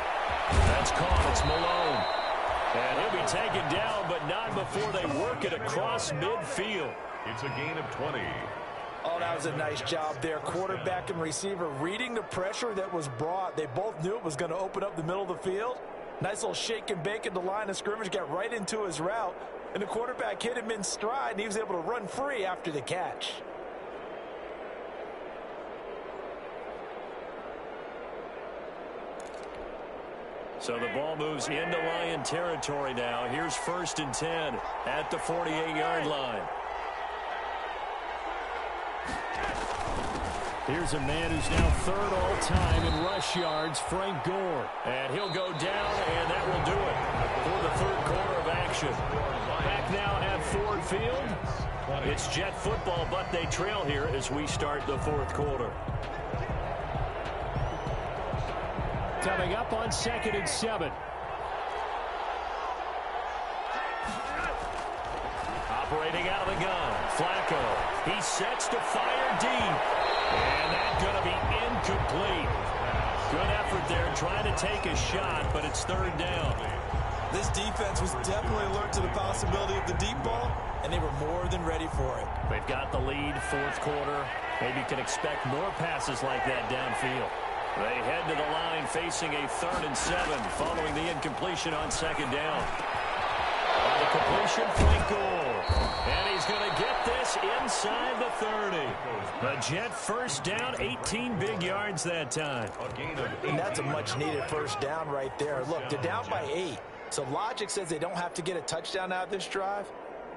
That's caught. It's Malone. And he'll be taken down, but not before they work it across midfield. It's a gain of 20. Oh, that was a nice job there. Quarterback and receiver reading the pressure that was brought. They both knew it was going to open up the middle of the field. Nice little shake and bake at the line of scrimmage, got right into his route, and the quarterback hit him in stride, and he was able to run free after the catch. So the ball moves into Lion territory now. Here's 1st and 10 at the 48-yard line. Here's a man who's now 3rd all-time in rush yards, Frank Gore. And he'll go down, and that will do it for the 3rd quarter of action. Back now at Ford Field. It's Jet football, but they trail here as we start the 4th quarter. Coming up on 2nd and 7. Operating out of the gun, Flacco. He sets to fire deep. And that's going to be incomplete. Good effort there trying to take a shot, but it's 3rd down. This defense was definitely alert to the possibility of the deep ball, and they were more than ready for it. They've got the lead, 4th quarter. Maybe you can expect more passes like that downfield. They head to the line facing a 3rd and 7 following the incompletion on 2nd down. On the completion, Frank Gore. And he's going to get this inside the 30. The Jet 1st down, 18 big yards that time. And that's a much-needed 1st down right there. Look, they're down by 8. So logic says they don't have to get a touchdown out of this drive.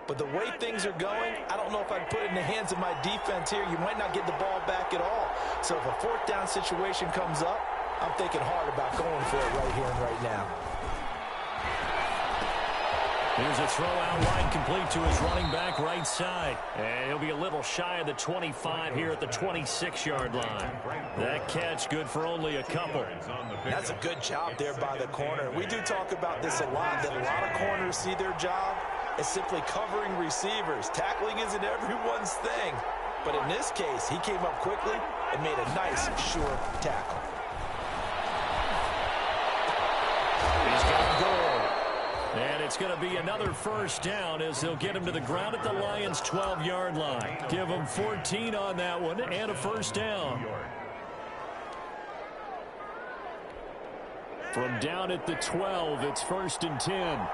But the way things are going, I don't know if I'd put it in the hands of my defense here. You might not get the ball back at all. So if a 4th down situation comes up, I'm thinking hard about going for it right here and right now. Here's a throw out wide, complete to his running back right side. And he'll be a little shy of the 25 here at the 26-yard line. That catch good for only a couple. That's a good job there by the corner. We do talk about this a lot, that a lot of corners see their job is simply covering receivers. Tackling isn't everyone's thing. But in this case, he came up quickly and made a nice, sure tackle. He's got a goal. And it's going to be another first down as they'll get him to the ground at the Lions' 12-yard line. Give him 14 on that one and a first down. From down at the 12, it's 1st and 10.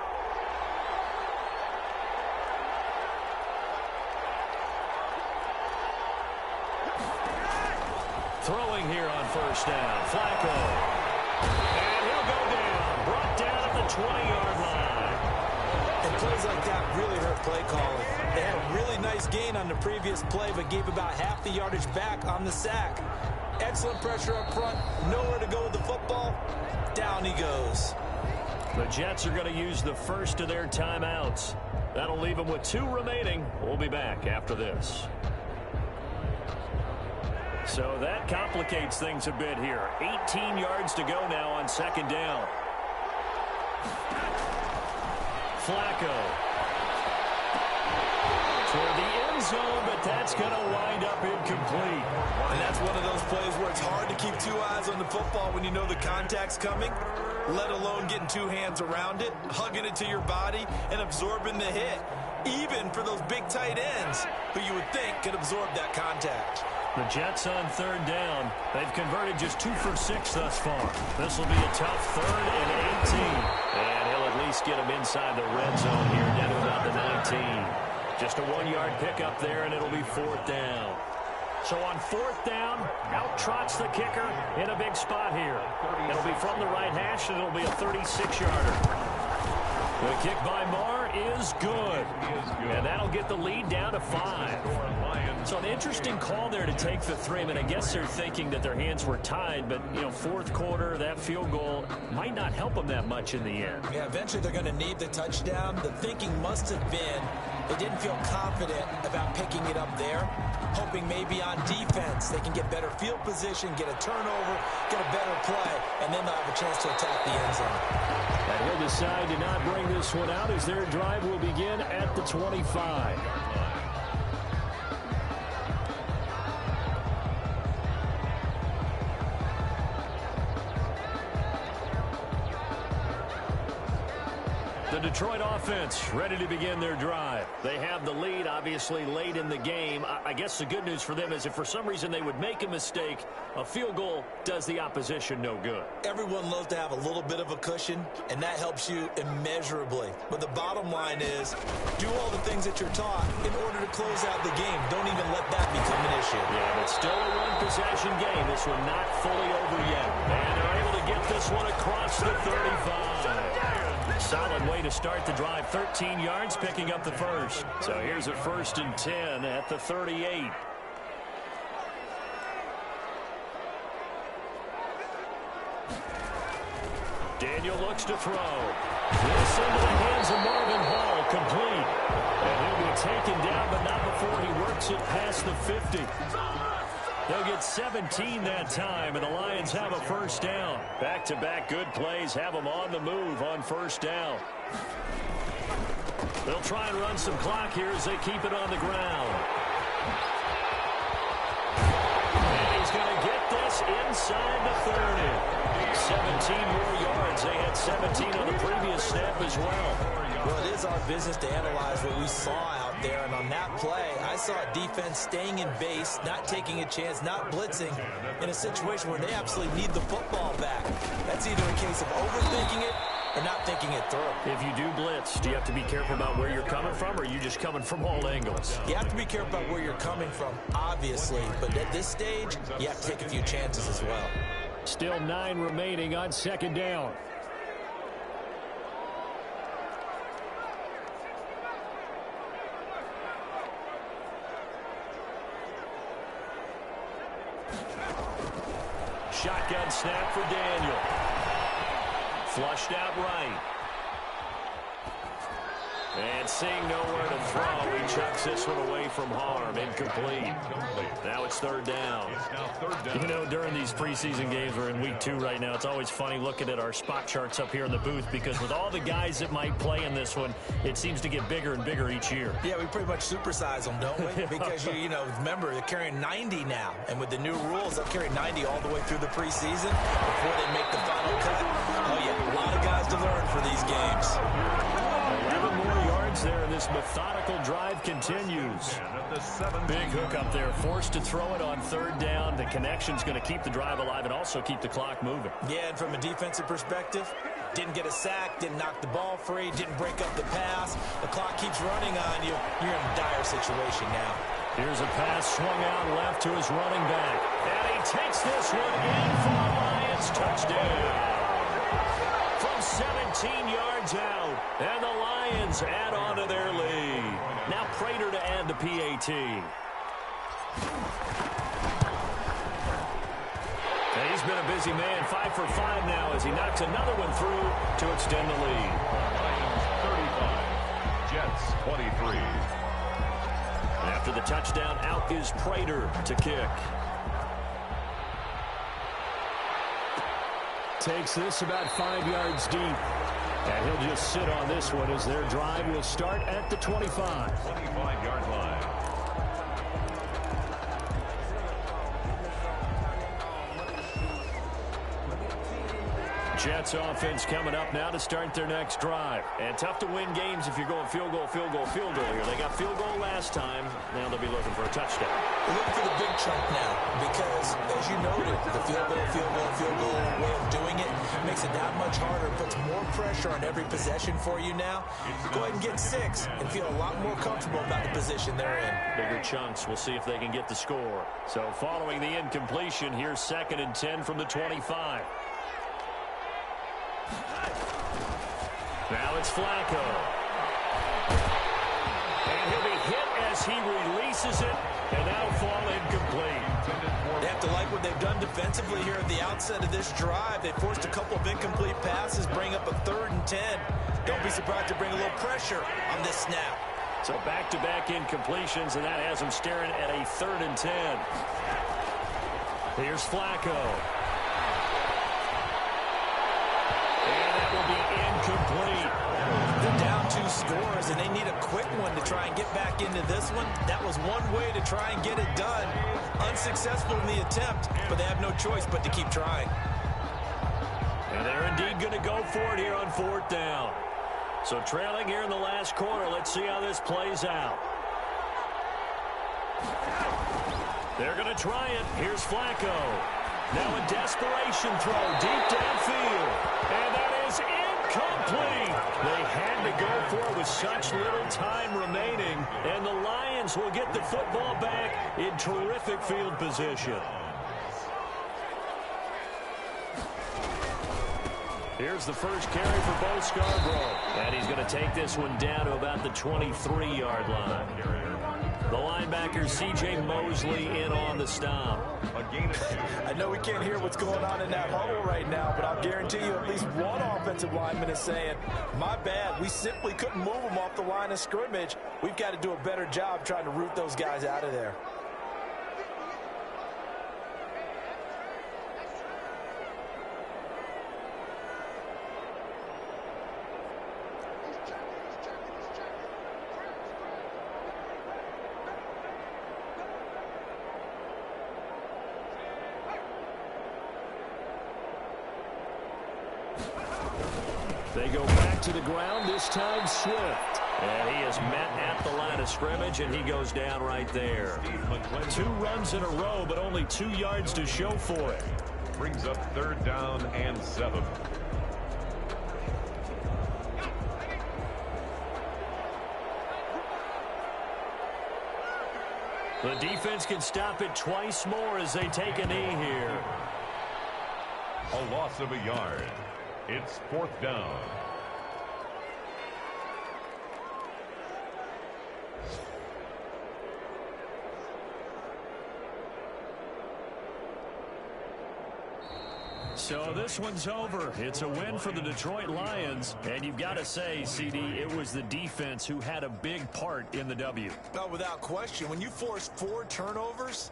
Throwing here on first down, Flacco. And he'll go down, brought down at the 20-yard line. And plays like that really hurt play calling. They had a really nice gain on the previous play, but gave about half the yardage back on the sack. Excellent pressure up front, nowhere to go with the football. Down he goes. The Jets are going to use the first of their timeouts. That'll leave them with 2 remaining. We'll be back after this. So that complicates things a bit here. 18 yards to go now on 2nd down. Flacco. Toward the end zone, but that's going to wind up incomplete. And that's one of those plays where it's hard to keep 2 eyes on the football when you know the contact's coming, let alone getting 2 hands around it, hugging it to your body, and absorbing the hit. Even for those big tight ends who you would think could absorb that contact. The Jets on 3rd down. They've converted just 2 for 6 thus far. This will be a tough 3rd and 18. And he'll at least get him inside the red zone here, down to about the 19. Just a 1-yard pickup there, and it'll be 4th down. So on 4th down, out trots the kicker in a big spot here. It'll be from the right hash, and it'll be a 36-yarder. The kick by Marr is good. And that'll get the lead down to 5. So an interesting call there to take the 3. I mean, I guess they're thinking that their hands were tied, but, you know, 4th quarter, that field goal might not help them that much in the end. Yeah, eventually they're going to need the touchdown. The thinking must have been they didn't feel confident about picking it up there, hoping maybe on defense they can get better field position, get a turnover, get a better play, and then they'll have a chance to attack the end zone. And he'll decide to not bring this one out as their drive will begin at the 25. The Detroit offense ready to begin their drive. They have the lead, obviously, late in the game. I guess the good news for them is if for some reason they would make a mistake, a field goal does the opposition no good. Everyone loves to have a little bit of a cushion, and that helps you immeasurably. But the bottom line is, do all the things that you're taught in order to close out the game. Don't even let that become an issue. Yeah, but still a one-possession game. This one not fully over yet. And they're able to get this one across the 35. Solid way to start the drive. 13 yards, picking up the first. So here's a 1st and 10 at the 38. Daniel looks to throw. This into the hands of Marvin Hall, complete. And he'll be taken down, but not before he works it past the 50. They'll get 17 that time, and the Lions have a first down. Back-to-back good plays have them on the move on first down. They'll try and run some clock here as they keep it on the ground. And he's going to get this inside the 30. 17 more yards. They had 17 on the previous snap as well. Well, it is our business to analyze what we saw out there, and on that play, I saw a defense staying in base, not taking a chance, not blitzing, in a situation where they absolutely need the football back. That's either a case of overthinking it or not thinking it through. If you do blitz, do you have to be careful about where you're coming from, or are you just coming from all angles? You have to be careful about where you're coming from, obviously, but at this stage, you have to take a few chances as well. Still 9 remaining on 2nd down. Shotgun snap for Daniel. Flushed out right. And seeing nowhere to throw, he chucks this one away from harm. Incomplete. Now it's third down. You know, During these preseason games, we're in week 2 right now. It's always funny looking at our spot charts up here in the booth because with all the guys that might play in this one, it seems to get bigger and bigger each year. Yeah, we pretty much supersize them, don't we? Because, you know, remember, they're carrying 90 now. And with the new rules, they'll carry 90 all the way through the preseason before they make the final cut. Oh, yeah, a lot of guys to learn for these games. 11 more yards there, and this methodical drive continues. Big hook up there, forced to throw it on third down. The connection's going to keep the drive alive and also keep the clock moving. Yeah, and from a defensive perspective, didn't get a sack, didn't knock the ball free, didn't break up the pass. The clock keeps running on you. You're in a dire situation now. Here's a pass swung out left to his running back. And he takes this one in for the Lions. Touchdown. From 17 yards out. And the Lions add on to their lead. Now Prater to add the PAT. And he's been a busy man. 5 for 5 now as he knocks another one through to extend the lead. Lions 35. Jets 23. After the touchdown, out is Prater to kick. Takes this about 5 yards deep. And he'll just sit on this one as their drive will start at the 25. 25-yard line. Jets offense coming up now to start their next drive. And tough to win games if you're going field goal, field goal, field goal here. They got field goal last time. Now they'll be looking for a touchdown. We're looking for the big chunk now because, as you noted, the field goal way of doing it makes it that much harder, puts more pressure on every possession for you now. Go ahead and get 6 and feel a lot more comfortable about the position they're in. Bigger chunks. We'll see if they can get the score. So following the incompletion, here's 2nd and 10 from the 25. Now it's Flacco. And he'll be hit as he releases it, and that'll fall incomplete. They have to like what they've done defensively here at the outset of this drive. They forced a couple of incomplete passes, bring up a 3rd and 10. Don't be surprised to bring a little pressure on this snap. So back-to-back incompletions, and that has them staring at a 3rd and 10. Here's Flacco. Will be incomplete. They're down 2 scores, and they need a quick one to try and get back into this one. That was one way to try and get it done. Unsuccessful in the attempt, but they have no choice but to keep trying. And they're indeed going to go for it here on 4th down. So trailing here in the last quarter, let's see how this plays out. They're going to try it. Here's Flacco. Now a desperation throw deep downfield. And that is incomplete. They had to go for it with such little time remaining. And the Lions will get the football back in terrific field position. Here's the first carry for Bo Scarborough. And he's going to take this one down to about the 23-yard line. The linebacker, C.J. Mosley, in on the stop. I know we can't hear what's going on in that huddle right now, but I'll guarantee you at least one offensive lineman is saying, my bad, we simply couldn't move them off the line of scrimmage. We've got to do a better job trying to root those guys out of there. They go back to the ground, this time Swift. And he is met at the line of scrimmage, and he goes down right there. 2 runs in a row, but only 2 yards to show for it. Brings up 3rd down and 7. The defense can stop it twice more as they take a knee here. A loss of a yard. It's 4th down. So this one's over. It's a win for the Detroit Lions. And you've got to say, CD, it was the defense who had a big part in the W. No, without question. When you force 4 turnovers,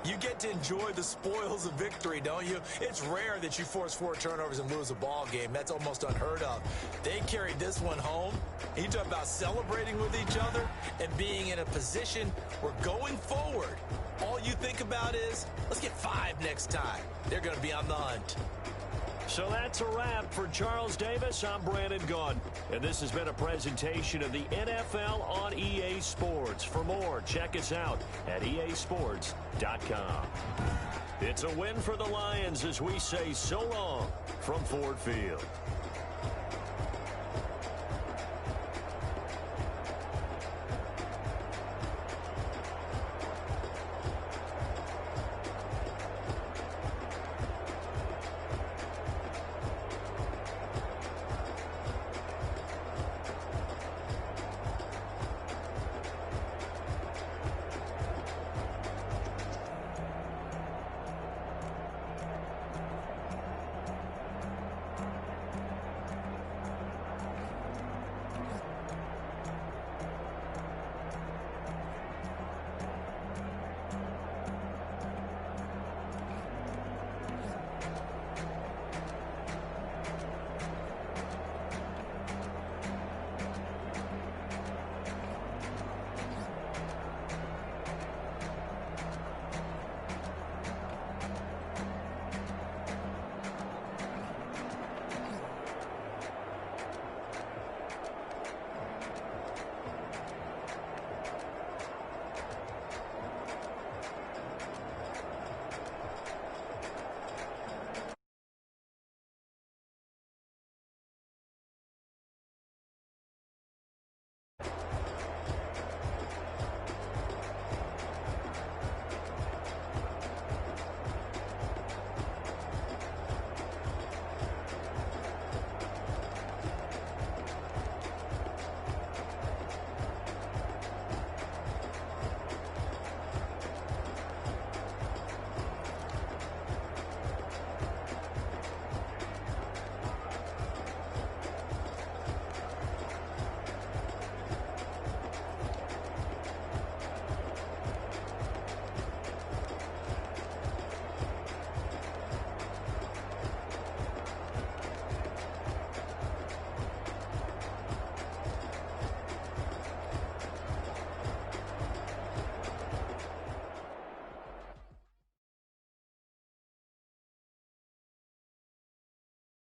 you get to enjoy the spoils of victory, don't you? It's rare that you force 4 turnovers and lose a ball game. That's almost unheard of. They carried this one home. You talk about celebrating with each other and being in a position where going forward, all you think about is, let's get 5 next time. They're going to be on the hunt. So that's a wrap for Charles Davis. I'm Brandon Gaudin, and this has been a presentation of the NFL on EA Sports. For more, check us out at easports.com. It's a win for the Lions as we say so long from Ford Field.